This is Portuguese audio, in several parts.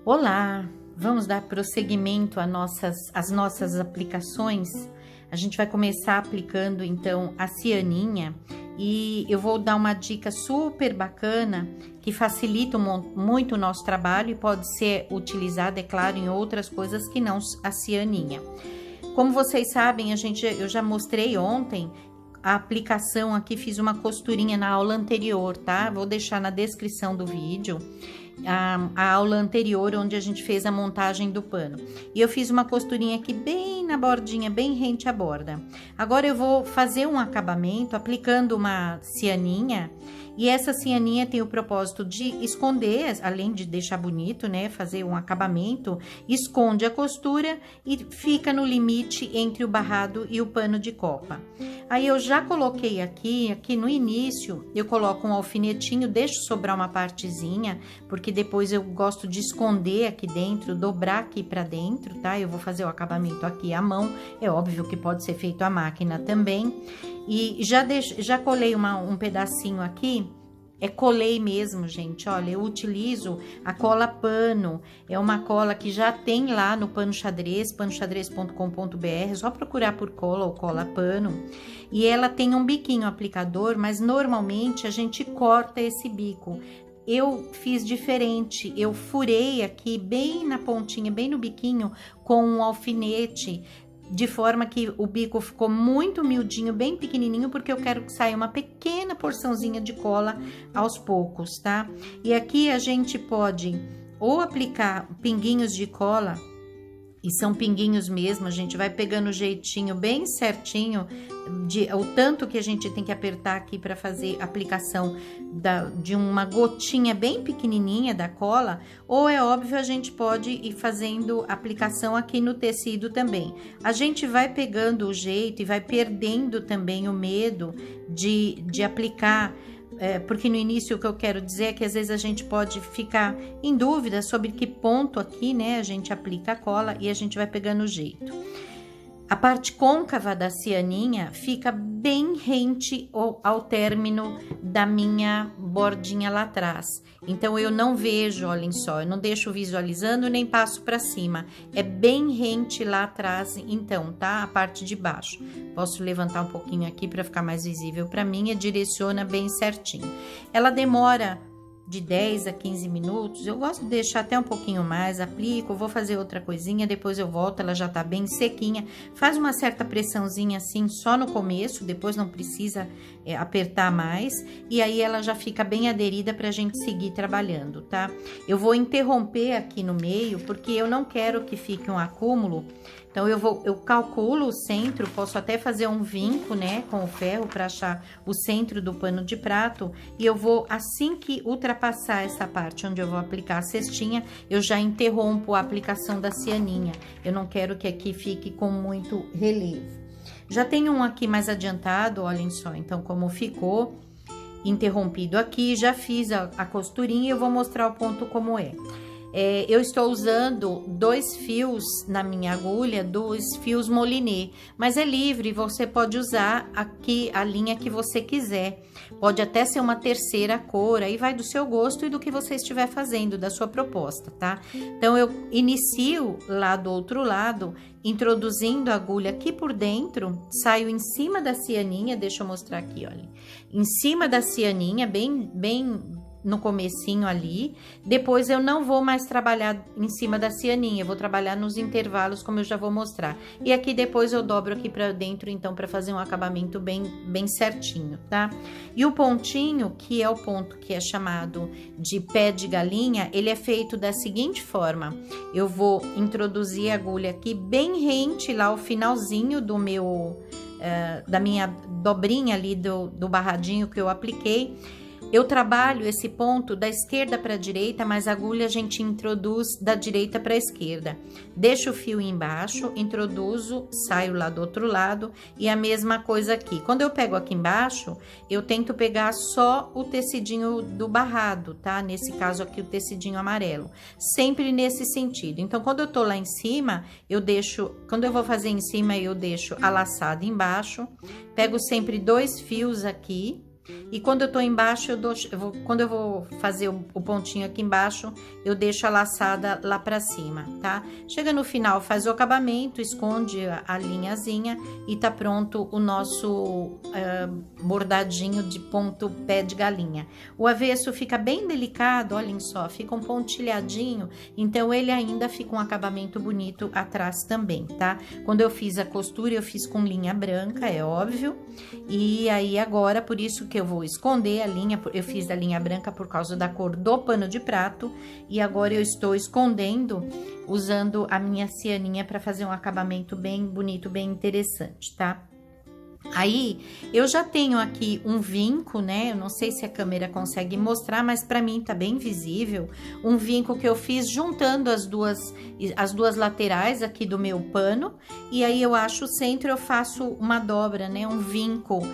Olá, vamos dar prosseguimento às nossas aplicações. A gente vai começar aplicando então a cianinha e eu vou dar uma dica super bacana que facilita muito o nosso trabalho e pode ser utilizada, é claro, em outras coisas que não a cianinha. Como vocês sabem, eu já mostrei ontem a aplicação aqui, fiz uma costurinha na aula anterior, tá? Vou deixar na descrição do vídeo a aula anterior, onde a gente fez a montagem do pano. E eu fiz uma costurinha aqui bem na bordinha, bem rente à borda. Agora eu vou fazer um acabamento aplicando uma cianinha. E essa cianinha tem o propósito de esconder, além de deixar bonito, né? Fazer um acabamento, esconde a costura e fica no limite entre o barrado e o pano de copa. Aí eu já coloquei aqui no início, eu coloco um alfinetinho, deixo sobrar uma partezinha, porque depois eu gosto de esconder aqui dentro, dobrar aqui pra dentro, tá? Eu vou fazer o acabamento aqui à mão, é óbvio que pode ser feito à máquina também. E já colei um pedacinho aqui, colei mesmo, gente, olha, eu utilizo a cola pano, é uma cola que já tem lá no Pano Xadrez, panoxadrez.com.br, é só procurar por cola ou cola pano, e ela tem um biquinho aplicador, mas normalmente a gente corta esse bico. Eu fiz diferente, eu furei aqui bem na pontinha, bem no biquinho, com um alfinete, de forma que o bico ficou muito miudinho, bem pequenininho, porque eu quero que saia uma pequena porçãozinha de cola aos poucos, tá? E aqui a gente pode ou aplicar pinguinhos de cola, e são pinguinhos mesmo, a gente vai pegando o jeitinho bem certinho, o tanto que a gente tem que apertar aqui para fazer a aplicação de uma gotinha bem pequenininha da cola, ou é óbvio a gente pode ir fazendo aplicação aqui no tecido também. A gente vai pegando o jeito e vai perdendo também o medo de aplicar, porque no início o que eu quero dizer é que às vezes a gente pode ficar em dúvida sobre que ponto aqui, né, a gente aplica a cola e a gente vai pegando o jeito. A parte côncava da cianinha fica bem rente ao término da minha bordinha lá atrás. Então, eu não vejo, olhem só, eu não deixo visualizando nem passo para cima. É bem rente lá atrás, então, tá? A parte de baixo. Posso levantar um pouquinho aqui para ficar mais visível para mim e direciona bem certinho. Ela demora de 10 a 15 minutos, eu gosto de deixar até um pouquinho mais, aplico, vou fazer outra coisinha, depois eu volto, ela já tá bem sequinha, faz uma certa pressãozinha assim só no começo, depois não precisa apertar mais, e aí ela já fica bem aderida pra gente seguir trabalhando, tá? Eu vou interromper aqui no meio, porque eu não quero que fique um acúmulo. Então, eu calculo o centro, posso até fazer um vinco, né, com o ferro para achar o centro do pano de prato. E eu vou, assim que ultrapassar essa parte onde eu vou aplicar a cestinha, eu já interrompo a aplicação da cianinha. Eu não quero que aqui fique com muito relevo. Já tem um aqui mais adiantado, olhem só, então, como ficou interrompido aqui. Já fiz a costurinha e eu vou mostrar o ponto como é. Eu estou usando 2 fios na minha agulha, 2 fios moliné, mas é livre, você pode usar aqui a linha que você quiser. Pode até ser uma terceira cor, aí vai do seu gosto e do que você estiver fazendo, da sua proposta, tá? Então, eu inicio lá do outro lado, introduzindo a agulha aqui por dentro, saio em cima da cianinha, deixa eu mostrar aqui, olha. Em cima da cianinha, bem no comecinho ali, depois eu não vou mais trabalhar em cima da cianinha, eu vou trabalhar nos intervalos, como eu já vou mostrar. E aqui depois eu dobro aqui pra dentro, então, pra fazer um acabamento bem certinho, tá? E o pontinho, que é o ponto que é chamado de pé de galinha, ele é feito da seguinte forma: eu vou introduzir a agulha aqui bem rente lá ao finalzinho do da minha dobrinha ali do barradinho que eu apliquei. Eu trabalho esse ponto da esquerda para a direita, mas a agulha a gente introduz da direita para a esquerda. Deixo o fio embaixo, introduzo, saio lá do outro lado e a mesma coisa aqui. Quando eu pego aqui embaixo, eu tento pegar só o tecidinho do barrado, tá? Nesse caso aqui, o tecidinho amarelo. Sempre nesse sentido. Então, quando eu tô lá em cima, quando eu vou fazer em cima, eu deixo a laçada embaixo, pego sempre 2 fios aqui, E quando eu tô embaixo, quando eu vou fazer o pontinho aqui embaixo, eu deixo a laçada lá pra cima, tá? Chega no final, faz o acabamento, esconde a linhazinha e tá pronto o nosso bordadinho de ponto pé de galinha. O avesso fica bem delicado, olhem só, fica um pontilhadinho, então ele ainda fica um acabamento bonito atrás também, tá? Quando eu fiz a costura, eu fiz com linha branca, é óbvio, e aí agora, por isso que eu vou esconder a linha, eu fiz da linha branca por causa da cor do pano de prato, e agora eu estou escondendo usando a minha cianinha para fazer um acabamento bem bonito, bem interessante, tá? Aí, eu já tenho aqui um vinco, né? Eu não sei se a câmera consegue mostrar, mas para mim tá bem visível. Um vinco que eu fiz juntando as duas laterais aqui do meu pano. E aí, eu acho o centro, eu faço uma dobra, né? Um vinco,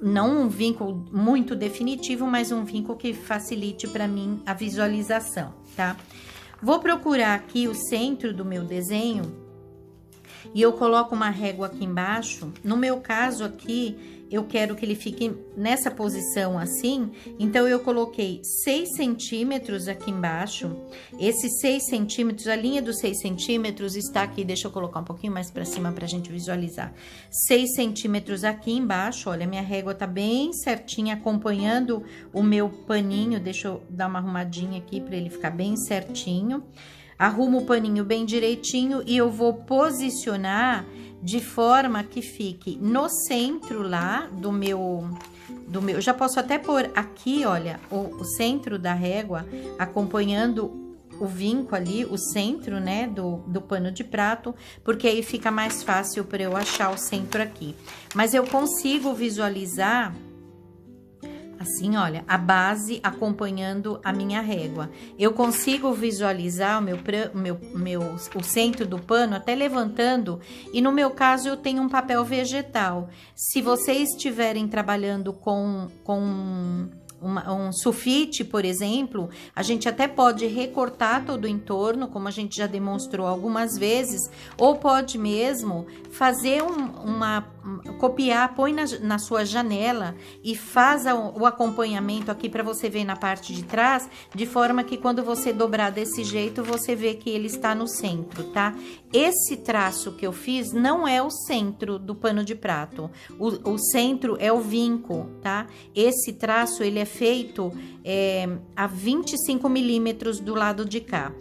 não um vinco muito definitivo, mas um vinco que facilite para mim a visualização, tá? Vou procurar aqui o centro do meu desenho. E eu coloco uma régua aqui embaixo. No meu caso aqui, eu quero que ele fique nessa posição assim. Então, eu coloquei 6 centímetros aqui embaixo. Esses 6 centímetros, a linha dos 6 centímetros está aqui. Deixa eu colocar um pouquinho mais pra cima pra gente visualizar. 6 centímetros aqui embaixo. Olha, minha régua tá bem certinha, acompanhando o meu paninho. Deixa eu dar uma arrumadinha aqui pra ele ficar bem certinho. Arrumo o paninho bem direitinho e eu vou posicionar de forma que fique no centro lá do meu... Já posso até pôr aqui, olha, o centro da régua, acompanhando o vinco ali, o centro, né, do pano de prato, porque aí fica mais fácil para eu achar o centro aqui. Mas eu consigo visualizar... Assim, olha, a base acompanhando a minha régua. Eu consigo visualizar o centro do pano até levantando, e no meu caso eu tenho um papel vegetal. Se vocês estiverem trabalhando com um sulfite, por exemplo, a gente até pode recortar todo o entorno, como a gente já demonstrou algumas vezes, ou pode mesmo fazer copiar, põe na sua janela e faz o acompanhamento aqui para você ver na parte de trás, de forma que quando você dobrar desse jeito, você vê que ele está no centro, tá? Esse traço que eu fiz não é o centro do pano de prato, o centro é o vinco, tá? Esse traço, ele é feito a 25 milímetros do lado de cá.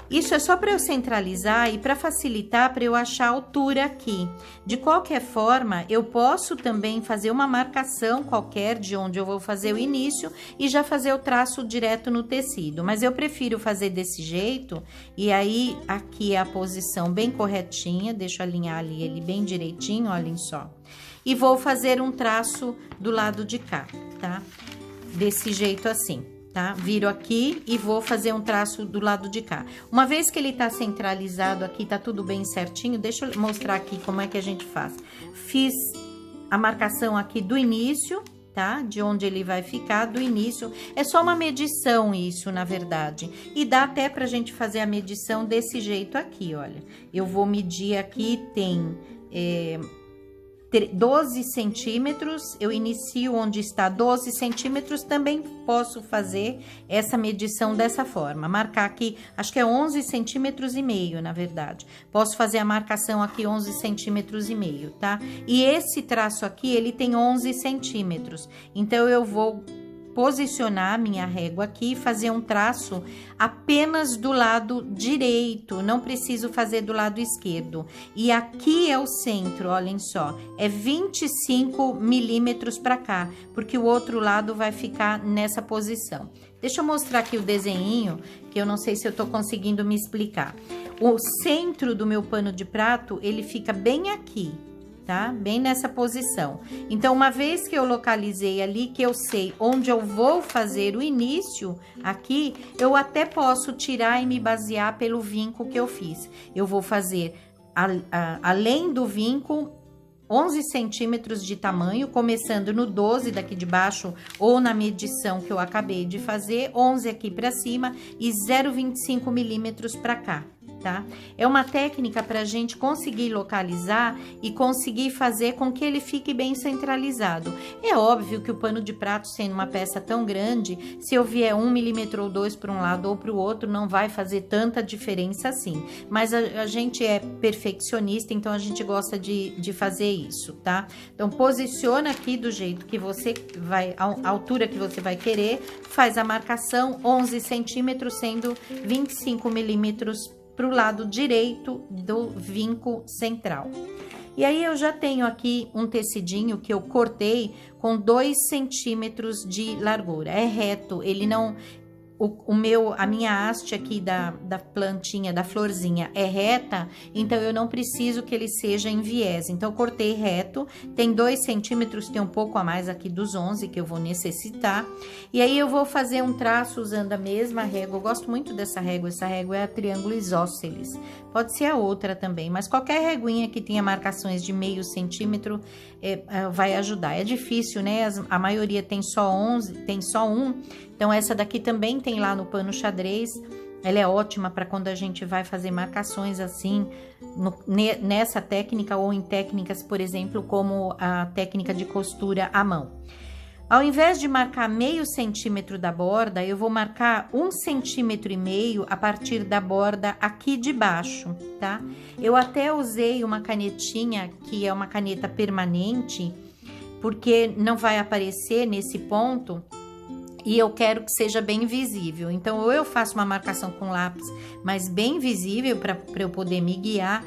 Isso é só para eu centralizar e para facilitar para eu achar a altura aqui. De qualquer forma, eu posso também fazer uma marcação qualquer de onde eu vou fazer o início e já fazer o traço direto no tecido. Mas eu prefiro fazer desse jeito, e aí aqui é a posição bem corretinha, deixa eu alinhar ali ele bem direitinho, olhem só. E vou fazer um traço do lado de cá, tá? Desse jeito assim. Tá? Viro aqui e vou fazer um traço do lado de cá. Uma vez que ele tá centralizado aqui, tá tudo bem certinho, deixa eu mostrar aqui como é que a gente faz. Fiz a marcação aqui do início, tá? De onde ele vai ficar, do início. É só uma medição isso, na verdade. E dá até pra gente fazer a medição desse jeito aqui, olha. Eu vou medir aqui, tem... 12 centímetros, eu inicio onde está 12 centímetros, também posso fazer essa medição dessa forma, marcar aqui, acho que é 11 centímetros e meio, na verdade. Posso fazer a marcação aqui 11 centímetros e meio, tá? E esse traço aqui, ele tem 11 centímetros, então eu vou posicionar a minha régua aqui e fazer um traço apenas do lado direito, não preciso fazer do lado esquerdo. E aqui é o centro, olhem só, é 25 milímetros para cá, porque o outro lado vai ficar nessa posição. Deixa eu mostrar aqui o desenho, que eu não sei se eu tô conseguindo me explicar. O centro do meu pano de prato, ele fica bem aqui, tá? Bem nessa posição. Então, uma vez que eu localizei ali, que eu sei onde eu vou fazer o início aqui, eu até posso tirar e me basear pelo vinco que eu fiz. Eu vou fazer, além do vinco, 11 centímetros de tamanho, começando no 12 daqui de baixo, ou na medição que eu acabei de fazer, 11 aqui pra cima e 0,25 milímetros pra cá. tá? É uma técnica para a gente conseguir localizar e conseguir fazer com que ele fique bem centralizado. É óbvio que o pano de prato, sendo uma peça tão grande, se eu vier 1 milímetro ou 2 para um lado ou para o outro, não vai fazer tanta diferença assim. Mas a gente é perfeccionista, então a gente gosta de fazer isso, tá? Então, posiciona aqui do jeito que você vai, a altura que você vai querer, faz a marcação 11 centímetros, sendo 25 milímetros para o lado direito do vinco central. E aí, eu já tenho aqui um tecidinho que eu cortei com 2 centímetros de largura. É reto, ele não... A minha haste aqui da plantinha, da florzinha é reta, então eu não preciso que ele seja em viés. Então, eu cortei reto, tem 2 centímetros, tem um pouco a mais aqui dos 11 que eu vou necessitar. E aí, eu vou fazer um traço usando a mesma régua. Eu gosto muito dessa régua, essa régua é a triângulo isósceles. Pode ser a outra também, mas qualquer reguinha que tenha marcações de meio centímetro vai ajudar. É difícil, né? A maioria tem só 11, tem só 1. Então, essa daqui também tem lá no pano xadrez. Ela é ótima para quando a gente vai fazer marcações assim, nessa técnica ou em técnicas, por exemplo, como a técnica de costura à mão. Ao invés de marcar meio centímetro da borda, eu vou marcar 1,5 centímetro a partir da borda aqui de baixo, tá? Eu até usei uma canetinha, que é uma caneta permanente, porque não vai aparecer nesse ponto, e eu quero que seja bem visível. Então, ou eu faço uma marcação com lápis, mas bem visível para eu poder me guiar,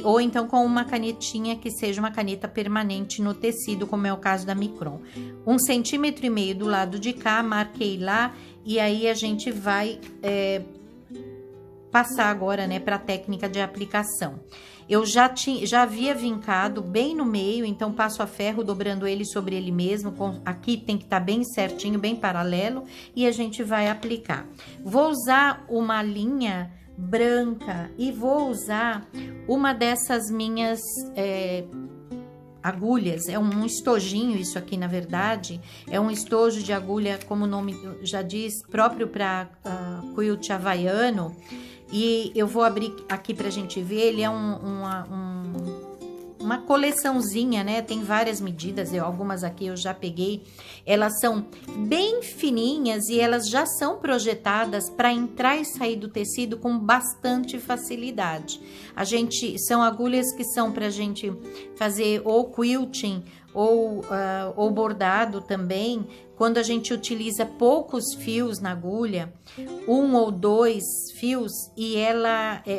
ou então com uma canetinha que seja uma caneta permanente no tecido, como é o caso da Micron. 1,5 centímetro do lado de cá, marquei lá, e aí a gente vai passar agora, né, para a técnica de aplicação. Eu já havia vincado bem no meio, então passo a ferro dobrando ele sobre ele mesmo. Aqui tem que estar bem certinho, bem paralelo, e a gente vai aplicar. Vou usar uma linha branca e vou usar uma dessas minhas agulhas. É um estojinho, isso aqui na verdade. É um estojo de agulha, como o nome já diz, próprio para quilt havaiano. E eu vou abrir aqui pra gente ver, ele é uma coleçãozinha, né? Tem várias medidas, algumas aqui eu já peguei. Elas são bem fininhas e elas já são projetadas para entrar e sair do tecido com bastante facilidade. São agulhas que são pra gente fazer ou quilting ou bordado também, quando a gente utiliza poucos fios na agulha, 1 ou 2 fios, e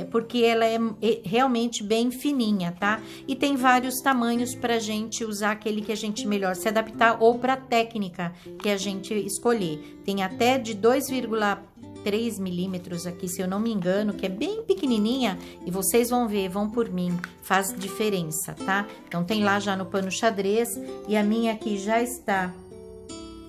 porque ela é realmente bem fininha, tá? E tem vários tamanhos pra gente usar aquele que a gente melhor se adaptar, ou pra técnica que a gente escolher. Tem até de 2,3 milímetros aqui, se eu não me engano, que é bem pequenininha, e vocês vão ver, vão por mim, faz diferença, tá? Então, tem lá já no pano xadrez, e a minha aqui já está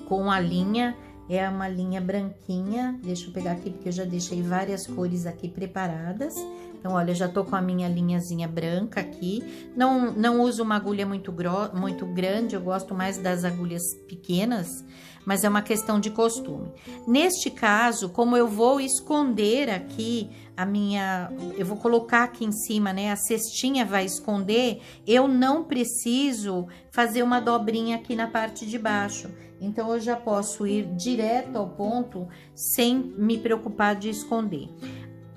com a linha, é uma linha branquinha. Deixa eu pegar aqui, porque eu já deixei várias cores aqui preparadas. Então, olha, eu já tô com a minha linhazinha branca aqui. Não uso uma agulha muito grande, eu gosto mais das agulhas pequenas, mas é uma questão de costume. Neste caso, como eu vou esconder aqui eu vou colocar aqui em cima, né? A cestinha vai esconder, eu não preciso fazer uma dobrinha aqui na parte de baixo. Então, eu já posso ir direto ao ponto sem me preocupar de esconder.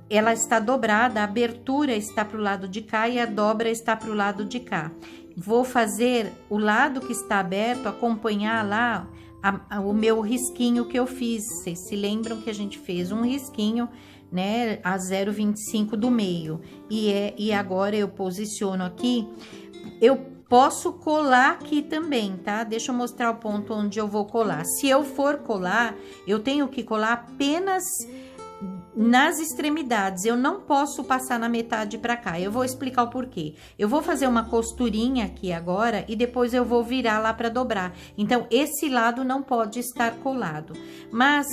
Ela está dobrada, a abertura está para o lado de cá e a dobra está para o lado de cá. Vou fazer o lado que está aberto, acompanhar lá o meu risquinho que eu fiz. Vocês se lembram que a gente fez um risquinho, né, a 0,25 do meio. E agora eu posiciono aqui. Eu posso colar aqui também, tá? Deixa eu mostrar o ponto onde eu vou colar. Se eu for colar, eu tenho que colar apenas nas extremidades. Eu não posso passar na metade pra cá. Eu vou explicar o porquê. Eu vou fazer uma costurinha aqui agora e depois eu vou virar lá pra dobrar. Então, esse lado não pode estar colado. Mas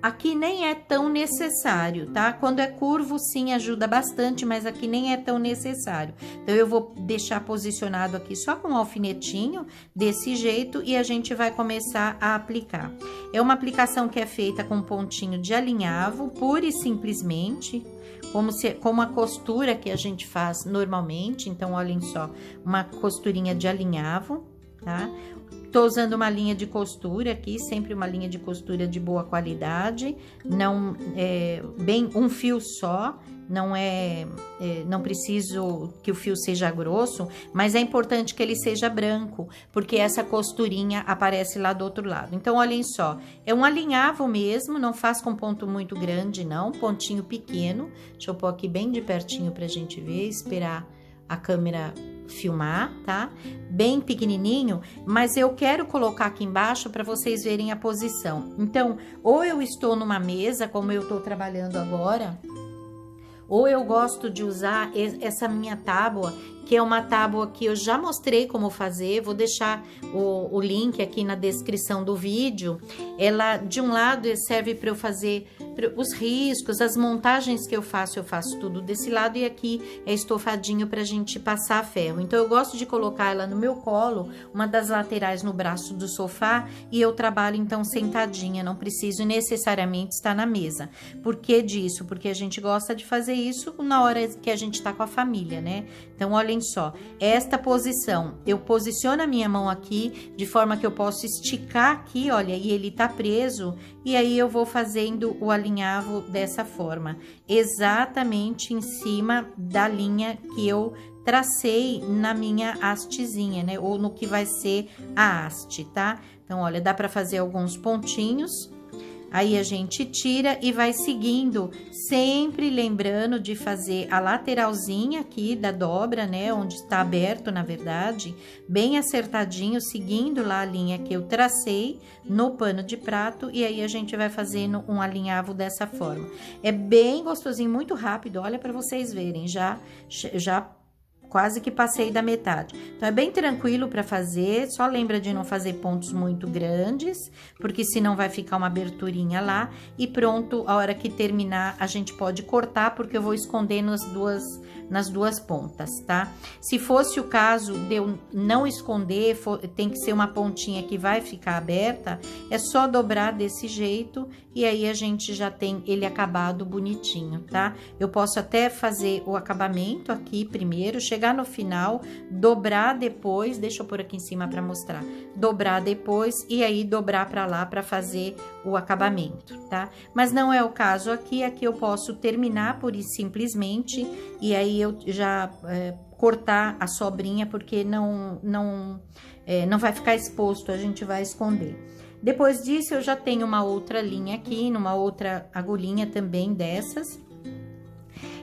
aqui nem é tão necessário, tá? Quando é curvo, sim, ajuda bastante, mas aqui nem é tão necessário. Então, eu vou deixar posicionado aqui só com um alfinetinho, desse jeito, e a gente vai começar a aplicar. É uma aplicação que é feita com pontinho de alinhavo, pura e simplesmente, como a costura que a gente faz normalmente. Então, olhem só, uma costurinha de alinhavo, tá? Tô usando uma linha de costura aqui, sempre uma linha de costura de boa qualidade, não bem um fio só, não preciso que o fio seja grosso, mas é importante que ele seja branco, porque essa costurinha aparece lá do outro lado. Então, olhem só, é um alinhavo mesmo, não faz com ponto muito grande, não, pontinho pequeno. Deixa eu pôr aqui bem de pertinho pra gente ver, esperar a câmera filmar, tá? Bem pequenininho, mas eu quero colocar aqui embaixo para vocês verem a posição. Então, ou eu estou numa mesa, como eu tô trabalhando agora, ou eu gosto de usar essa minha tábua, que é uma tábua que eu já mostrei como fazer, vou deixar o link aqui na descrição do vídeo. Ela, de um lado, serve para eu fazer os riscos, as montagens que eu faço tudo desse lado, e aqui é estofadinho pra gente passar ferro. Então, eu gosto de colocar ela no meu colo, uma das laterais no braço do sofá, e eu trabalho, então, sentadinha, não preciso necessariamente estar na mesa. Por que disso? Porque a gente gosta de fazer isso na hora que a gente tá com a família, né? Então, olhem só, esta posição, eu posiciono a minha mão aqui, de forma que eu posso esticar aqui, olha, e ele tá preso, e aí eu vou fazendo o alinhavo dessa forma, exatamente em cima da linha que eu tracei na minha hastezinha, né? Ou no que vai ser a haste, tá? Então, olha, dá pra fazer alguns pontinhos. Aí, a gente tira e vai seguindo, sempre lembrando de fazer a lateralzinha aqui da dobra, né? Onde está aberto, na verdade, bem acertadinho, seguindo lá a linha que eu tracei no pano de prato. E aí, a gente vai fazendo um alinhavo dessa forma. É bem gostosinho, muito rápido, olha para vocês verem, já quase que passei da metade. Então, é bem tranquilo para fazer, só lembra de não fazer pontos muito grandes, porque senão vai ficar uma aberturinha lá. E pronto, a hora que terminar, a gente pode cortar, porque eu vou esconder nas duas pontas, tá? Se fosse o caso de eu não esconder, tem que ser uma pontinha que vai ficar aberta, é só dobrar desse jeito, e aí a gente já tem ele acabado bonitinho, tá? Eu posso até fazer o acabamento aqui primeiro, chegar no final, dobrar depois, deixa eu pôr aqui em cima para mostrar, dobrar depois e aí dobrar para lá para fazer o acabamento, tá? Mas não é o caso aqui eu posso terminar por simplesmente, e aí eu já cortar a sobrinha, porque não vai ficar exposto, a gente vai esconder. Depois disso, eu já tenho uma outra linha aqui, numa outra agulhinha também dessas.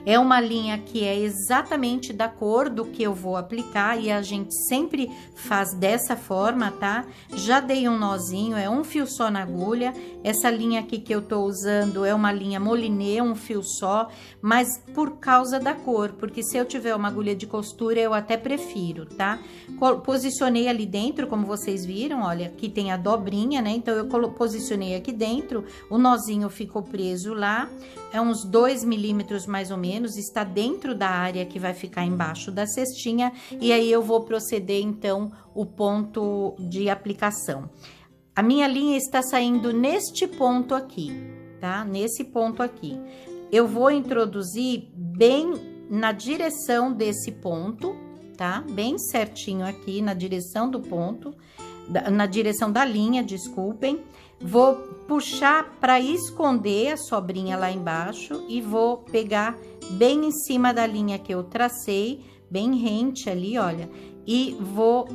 É uma linha que é exatamente da cor do que eu vou aplicar, e a gente sempre faz dessa forma, tá? Já dei um nozinho, é um fio só na agulha. Essa linha aqui que eu tô usando é uma linha moliné, um fio só, mas por causa da cor, porque se eu tiver uma agulha de costura, eu até prefiro, tá? Posicionei ali dentro, como vocês viram, olha, aqui tem a dobrinha, né? Então, eu posicionei aqui dentro, o nozinho ficou preso lá, é uns 2 milímetros mais ou menos, está dentro da área que vai ficar embaixo da cestinha, e aí eu vou proceder, então, o ponto de aplicação. A minha linha está saindo neste ponto aqui, tá? Nesse ponto aqui. Eu vou introduzir bem na direção desse ponto, tá? Bem certinho aqui, na direção do ponto, na direção da linha, desculpem. Vou puxar para esconder a sobrinha lá embaixo e vou pegar bem em cima da linha que eu tracei, bem rente ali, olha, e vou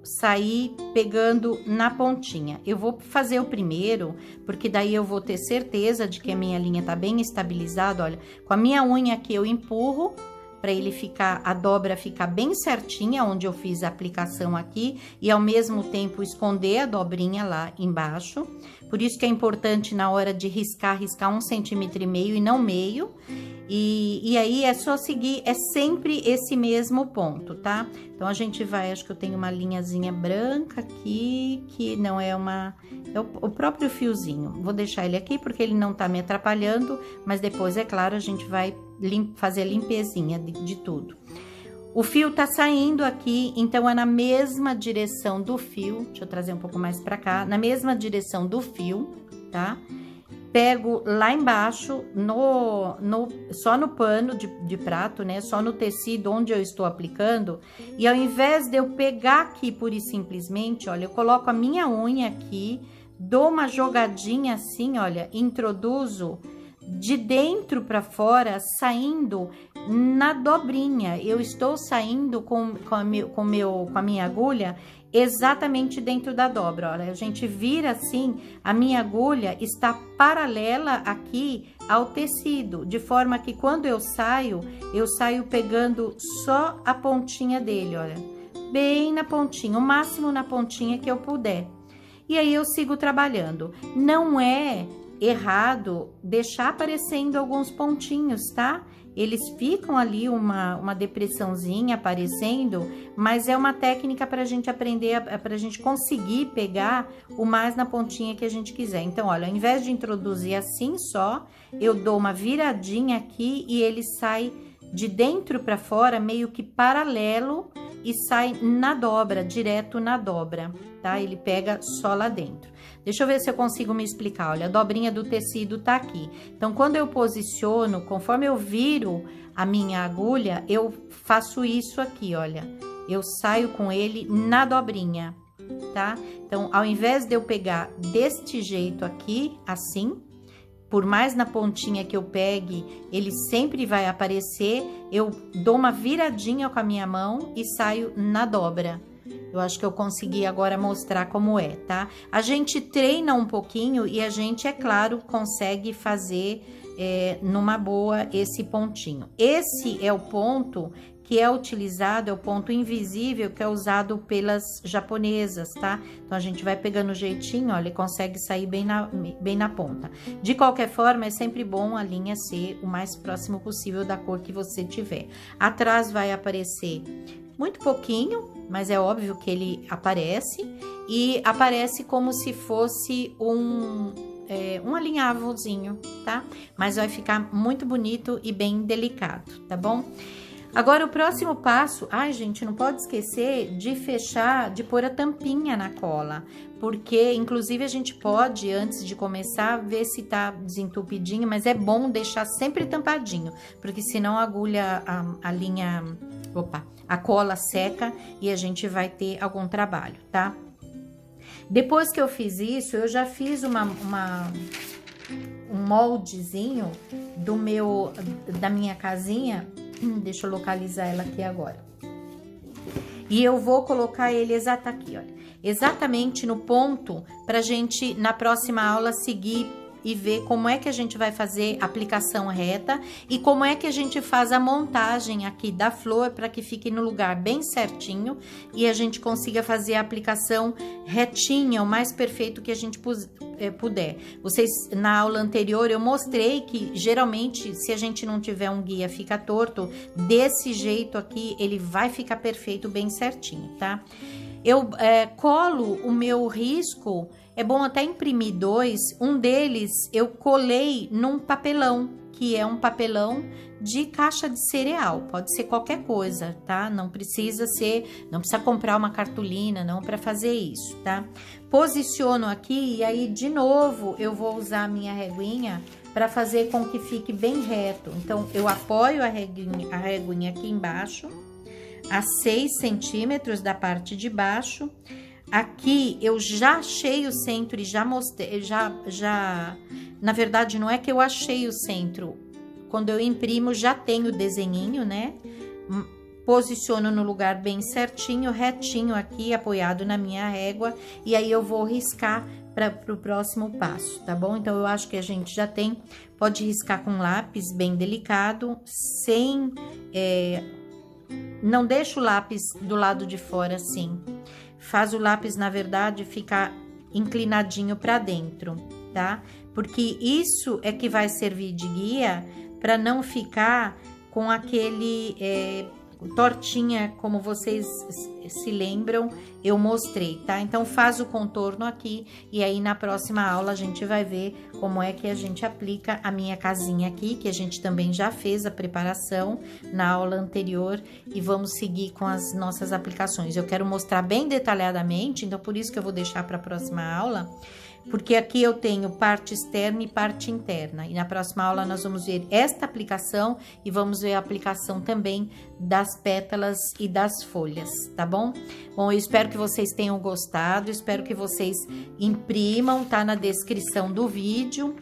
sair pegando na pontinha. Eu vou fazer o primeiro, porque daí eu vou ter certeza de que a minha linha tá bem estabilizada, olha. Com a minha unha aqui eu empurro para ele ficar, a dobra ficar bem certinha onde eu fiz a aplicação aqui, e ao mesmo tempo esconder a dobrinha lá embaixo. Por isso que é importante na hora de riscar 1,5 cm e não meio. E aí é só seguir, é sempre esse mesmo ponto, tá? Então a gente vai, acho que eu tenho uma linhazinha branca aqui, que não é uma, é o próprio fiozinho. Vou deixar ele aqui porque ele não tá me atrapalhando, mas depois, é claro, a gente vai fazer a limpezinha de tudo. O fio tá saindo aqui, então é na mesma direção do fio, deixa eu trazer um pouco mais pra cá, na mesma direção do fio, tá? Pego lá embaixo, só no pano de prato, né? Só no tecido onde eu estou aplicando. E ao invés de eu pegar aqui pura e simplesmente, olha, eu coloco a minha unha aqui, dou uma jogadinha assim, olha, introduzo de dentro para fora, saindo na dobrinha. Eu estou saindo com a minha agulha exatamente dentro da dobra. Olha, a gente vira assim, a minha agulha está paralela aqui ao tecido, de forma que quando eu saio pegando só a pontinha dele, olha, bem na pontinha, o máximo na pontinha que eu puder. E aí eu sigo trabalhando. Não é errado deixar aparecendo alguns pontinhos, tá? Eles ficam ali uma depressãozinha aparecendo, mas é uma técnica para a gente aprender, para a gente conseguir pegar o mais na pontinha que a gente quiser. Então, olha, ao invés de introduzir assim só, eu dou uma viradinha aqui e ele sai de dentro para fora, meio que paralelo, e sai na dobra, direto na dobra, tá? Ele pega só lá dentro. Deixa eu ver se eu consigo me explicar. Olha, a dobrinha do tecido tá aqui. Então, quando eu posiciono, conforme eu viro a minha agulha, eu faço isso aqui, olha. Eu saio com ele na dobrinha, tá? Então, ao invés de eu pegar deste jeito aqui, assim, por mais na pontinha que eu pegue, ele sempre vai aparecer, eu dou uma viradinha com a minha mão e saio na dobra. Eu acho que eu consegui agora mostrar como é, tá? A gente treina um pouquinho e a gente, é claro, consegue fazer numa boa esse pontinho. Esse é o ponto que é utilizado, é o ponto invisível que é usado pelas japonesas, tá? Então, a gente vai pegando o jeitinho, olha, e consegue sair bem na ponta. De qualquer forma, é sempre bom a linha ser o mais próximo possível da cor que você tiver. Atrás vai aparecer muito pouquinho, mas é óbvio que ele aparece, e aparece como se fosse um alinhavozinho, tá? Mas vai ficar muito bonito e bem delicado, tá bom? Agora, o próximo passo, ai, gente, não pode esquecer de fechar, de pôr a tampinha na cola, porque, inclusive, a gente pode, antes de começar, ver se tá desentupidinho, mas é bom deixar sempre tampadinho, porque senão a agulha, a cola seca e a gente vai ter algum trabalho, tá? Depois que eu fiz isso, eu já fiz um moldezinho da minha casinha. Deixa eu localizar ela aqui agora. E eu vou colocar ele exatamente no ponto pra gente, na próxima aula, seguir e ver como é que a gente vai fazer a aplicação reta e como é que a gente faz a montagem aqui da flor para que fique no lugar bem certinho e a gente consiga fazer a aplicação retinha, o mais perfeito que a gente puder. Vocês, na aula anterior, eu mostrei que geralmente, se a gente não tiver um guia, fica torto. Desse jeito aqui, ele vai ficar perfeito, bem certinho, tá? Eu colo o meu risco. É bom até imprimir dois. Um deles eu colei num papelão, que é um papelão de caixa de cereal. Pode ser qualquer coisa, tá? Não precisa comprar uma cartolina, não, para fazer isso, tá? Posiciono aqui e aí, de novo, eu vou usar a minha reguinha para fazer com que fique bem reto. Então, eu apoio a reguinha aqui embaixo, a 6 centímetros da parte de baixo. Aqui eu já achei o centro e já mostrei, na verdade não é que eu achei o centro, quando eu imprimo já tem o desenhinho, né? Posiciono no lugar bem certinho, retinho aqui, apoiado na minha régua, e aí eu vou riscar para o próximo passo, tá bom? Então, eu acho que a gente já pode riscar com lápis bem delicado, não deixa o lápis do lado de fora assim. Faz o lápis, na verdade, ficar inclinadinho para dentro, tá? Porque isso é que vai servir de guia para não ficar com aquele tortinha, como vocês se lembram, eu mostrei, tá? Então, faz o contorno aqui e aí na próxima aula a gente vai ver como é que a gente aplica a minha casinha aqui, que a gente também já fez a preparação na aula anterior e vamos seguir com as nossas aplicações. Eu quero mostrar bem detalhadamente, então por isso que eu vou deixar para a próxima aula, porque aqui eu tenho parte externa e parte interna. E na próxima aula nós vamos ver esta aplicação e vamos ver a aplicação também das pétalas e das folhas, tá bom? Bom, eu espero que vocês tenham gostado, espero que vocês imprimam, tá na descrição do vídeo.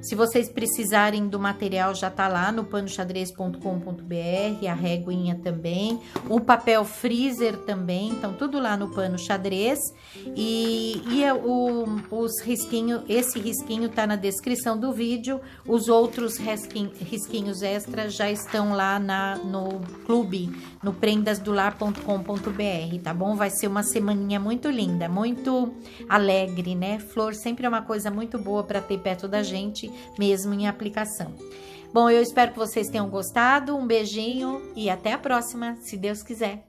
Se vocês precisarem do material, já tá lá no panoxadrez.com.br, a réguinha também, o papel freezer também, então tudo lá no Pano Xadrez. Os risquinhos, esse risquinho tá na descrição do vídeo, os outros risquinhos extras já estão lá no clube, no prendasdolar.com.br, tá bom? Vai ser uma semaninha muito linda, muito alegre, né? Flor sempre é uma coisa muito boa para ter perto da gente, mesmo em aplicação. Bom, eu espero que vocês tenham gostado, um beijinho e até a próxima, se Deus quiser.